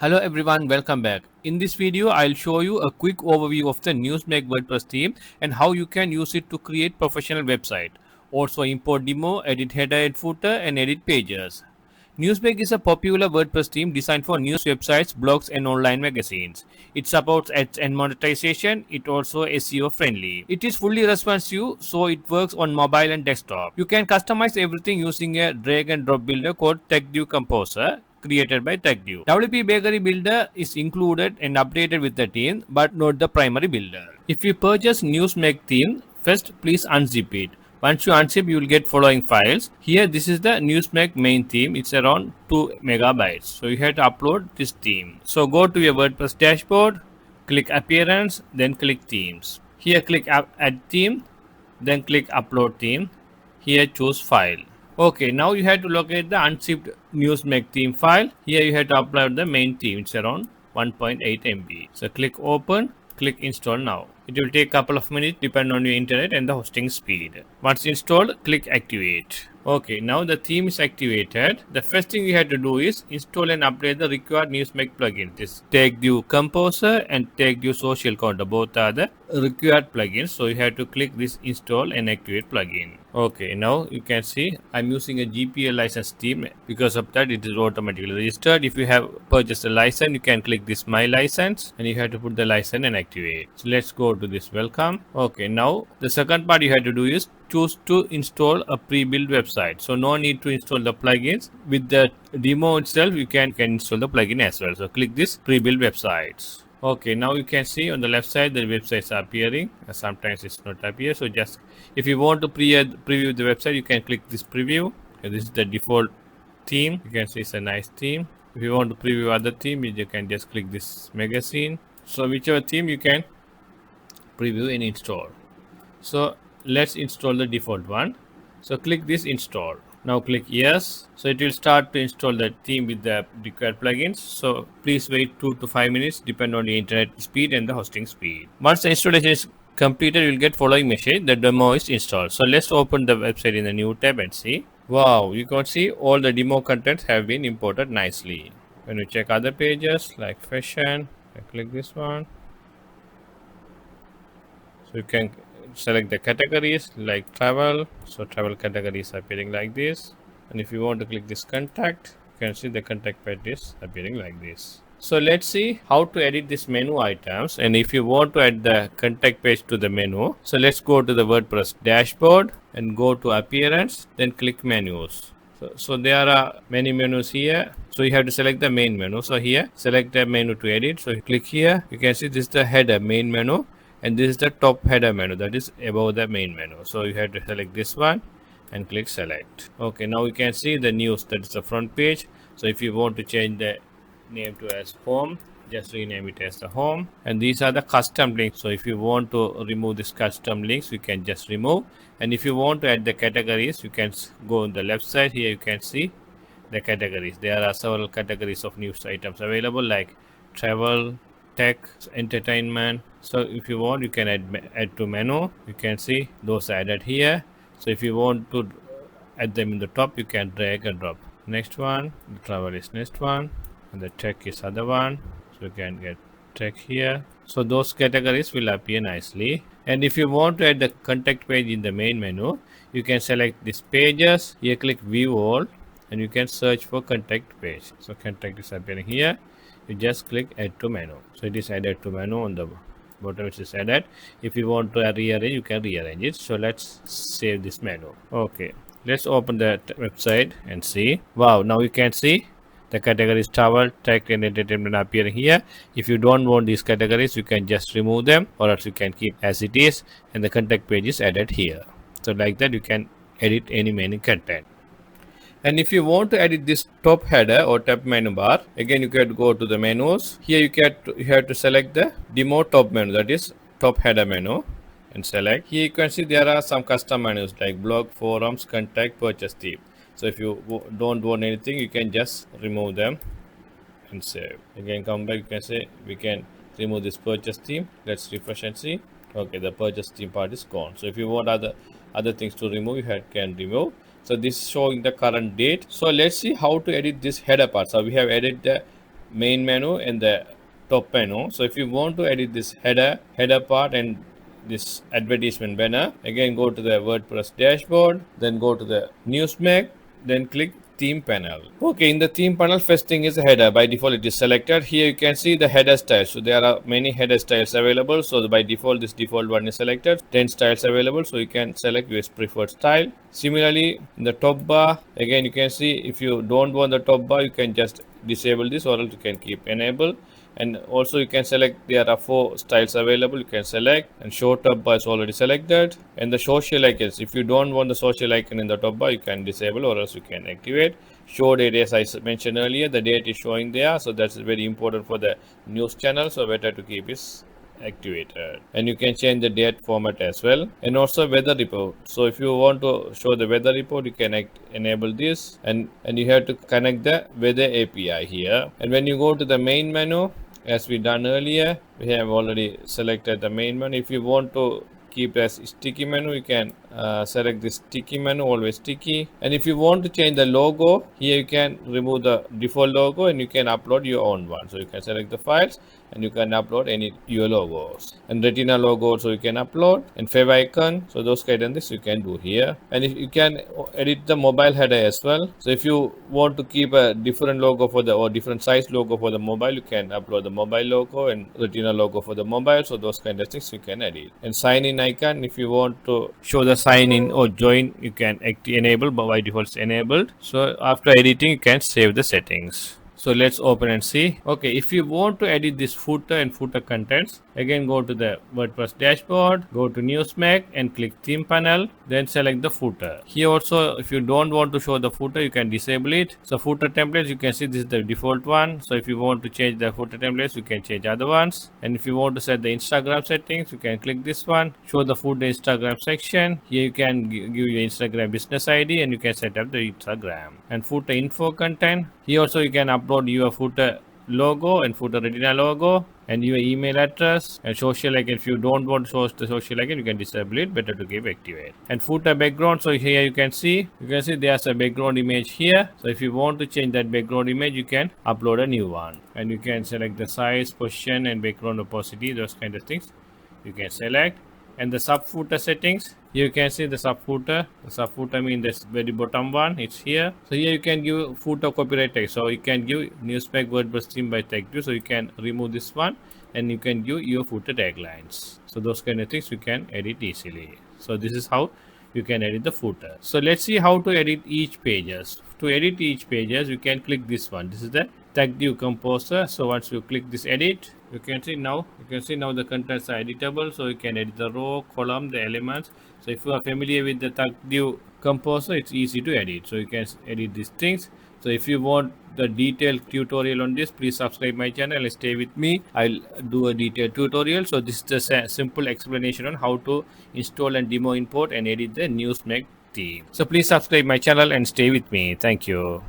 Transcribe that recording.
Hello everyone, welcome back. In this video, I'll show you a quick overview of the NewsMag WordPress theme and how you can use it to create professional website. Also import demo, edit header and footer and edit pages. NewsMag is a popular WordPress theme designed for news websites, blogs and online magazines. It supports ads and monetization. It also SEO friendly. It is fully responsive, so it works on mobile and desktop. You can customize everything using a drag and drop builder called TechDew Composer created by TechDew. WP Bakery Builder is included and updated with the theme, but not the primary builder. If you purchase NewsMag theme, first please unzip it. Once you unzip, you will get following files. Here, this is the NewsMag main theme. It's around 2 megabytes. So you have to upload this theme. So go to your WordPress dashboard, click Appearance, then click Themes. Here, click Add Theme, then click Upload Theme. Here, choose File. Okay, now you have to locate the unzipped NewsMag theme file. Here you have to upload the main theme. It's around 1.8 MB. So click Open, click Install now. It will take a couple of minutes depending on your internet and the hosting speed. Once installed, click Activate. Okay, now the theme is activated. The first thing you have to do is install and update the required NewsMag plugin. This TechDew Composer and TechDew Social Counter, both are the required plugins. So you have to click this install and activate plugin. Okay, now you can see I'm using a GPL license theme. Because of that, it is automatically registered. If you have purchased a license, you can click this My License and you have to put the license and activate. So let's go to this welcome. Okay, now the second part you have to do is choose to install a pre-built website. So no need to install the plugins. With the demo itself, you can install the plugin as well. So click this pre-built websites. Okay, now you can see on the left side the websites are appearing. Sometimes it's not appear. So just if you want to preview the website, you can click this preview. Okay, this is the default theme. You can see it's a nice theme. If you want to preview other theme, you can just click this magazine. So whichever theme you can preview and install. So let's install the default one. So click this install. Now click yes. So it will start to install the theme with the required plugins. So please wait 2 to 5 minutes depend on the internet speed and the hosting speed. Once the installation is completed, you will get following message. The demo is installed. So let's open the website in the new tab and see. Wow, you can see all the demo contents have been imported nicely. When you check other pages like fashion, I click this one. So you can select the categories like travel. So travel categories are appearing like this. And if you want to click this contact, you can see the contact page is appearing like this. So let's see how to edit this menu items. And if you want to add the contact page to the menu, so let's go to the WordPress dashboard and go to appearance, then click menus. So there are many menus here. So you have to select the main menu. So here, select the menu to edit. So you click here. You can see this is the header main menu. And this is the top header menu that is above the main menu. So you have to select this one and click select. Okay, now you can see the news, that is the front page. So if you want to change the name to as home, just rename it as the home. And these are the custom links. So if you want to remove this custom links, you can just remove. And if you want to add the categories, you can go on the left side. Here you can see the categories. There are several categories of news items available like travel, tech, entertainment. So if you want, you can add to menu. You can see those are added here. So if you want to add them in the top, you can drag and drop. Next one, the travel is next one, and the tech is other one. So you can get tech here. So those categories will appear nicely. And if you want to add the contact page in the main menu, you can select these pages. Here click view all, and you can search for contact page. So contact is appearing here. You just click add to menu. So it is added to menu on the bottom. It is added. If you want to rearrange, you can rearrange it. So let's save this menu. Okay, let's open the website and see. Wow, now you can see the categories travel, tech and entertainment appearing here. If you don't want these categories, you can just remove them, or else you can keep as it is, and the contact page is added here. So like that you can edit any main content. And if you want to edit this top header or top menu bar, again you can go to the menus. Here you have to select the demo top menu, that is top header menu, and select. Here you can see there are some custom menus like blog, forums, contact, purchase theme. So if you don't want anything, you can just remove them and save. Again come back, you can say we can remove this purchase theme. Let's refresh and see. Okay, the purchase theme part is gone. So if you want other things to remove, you can remove. So this is showing the current date. So let's see how to edit this header part. So we have added the main menu and the top menu. So if you want to edit this header part and this advertisement banner, again go to the WordPress dashboard, then go to the NewsMag, then click theme panel. Okay, in the theme panel, first thing is the header. By default it is selected. Here you can see the header style. So there are many header styles available. So by default this default one is selected. 10 styles available, so you can select your preferred style. Similarly, in the top bar, again you can see if you don't want the top bar, you can just disable this, or else you can keep enable. And also you can select, there are 4 styles available, you can select, and show top bar is already selected. And the social icons, if you don't want the social icon in the top bar, you can disable, or else you can activate. Show date, as I mentioned earlier, the date is showing there, so that's very important for the news channel, so better to keep it activated. And you can change the date format as well, and also weather report. So if you want to show the weather report, you can enable this, and you have to connect the weather API here. And when you go to the main menu, as we done earlier, we have already selected the main menu. If you want to keep as sticky menu, you can select this sticky menu, always sticky. And if you want to change the logo, here you can remove the default logo and you can upload your own one. So you can select the files and you can upload any your logos. And retina logo also you can upload, and favicon. So those kind of things you can do here. And if you can edit the mobile header as well. So if you want to keep a different logo for the, or different size logo for the mobile, you can upload the mobile logo and retina logo for the mobile. So those kind of things you can edit. And sign in icon, if you want to show the sign in or join, you can enable, but by default it's enabled. So after editing, you can save the settings. So let's open and see. Okay, if you want to edit this footer and footer contents, again go to the WordPress dashboard, go to NewsMag and click theme panel, then select the footer. Here also, if you don't want to show the footer, you can disable it. So footer templates, you can see this is the default one. So if you want to change the footer templates, you can change other ones. And if you want to set the Instagram settings, you can click this one, show the footer Instagram section. Here you can give your Instagram business ID and you can set up the Instagram. And footer info content, here also you can upload your footer logo and footer retina logo and your email address and social icon. If you don't want to show the social icon, you can disable it, better to keep activate. And footer background, so here you can see there's a background image here. So if you want to change that background image, you can upload a new one, and you can select the size, position and background opacity, those kind of things you can select. And the sub footer settings, you can see the sub footer. The sub footer means this very bottom one, it's here. So here you can give footer copyright text. So you can give NewsMag WordPress theme by tag 2. So you can remove this one and you can give your footer taglines. So those kind of things you can edit easily. So this is how you can edit the footer. So let's see how to edit each pages. To edit each pages, you can click this one. This is the tag div composer. So once you click this edit, you can see now the contents are editable. So you can edit the row, column, the elements. So if you are familiar with the tag div composer, it's easy to edit. So you can edit these things. So if you want the detailed tutorial on this, please subscribe my channel and stay with me. I'll do a detailed tutorial. So this is just a simple explanation on how to install and demo, import and edit the NewsMag theme. So please subscribe my channel and stay with me. Thank you.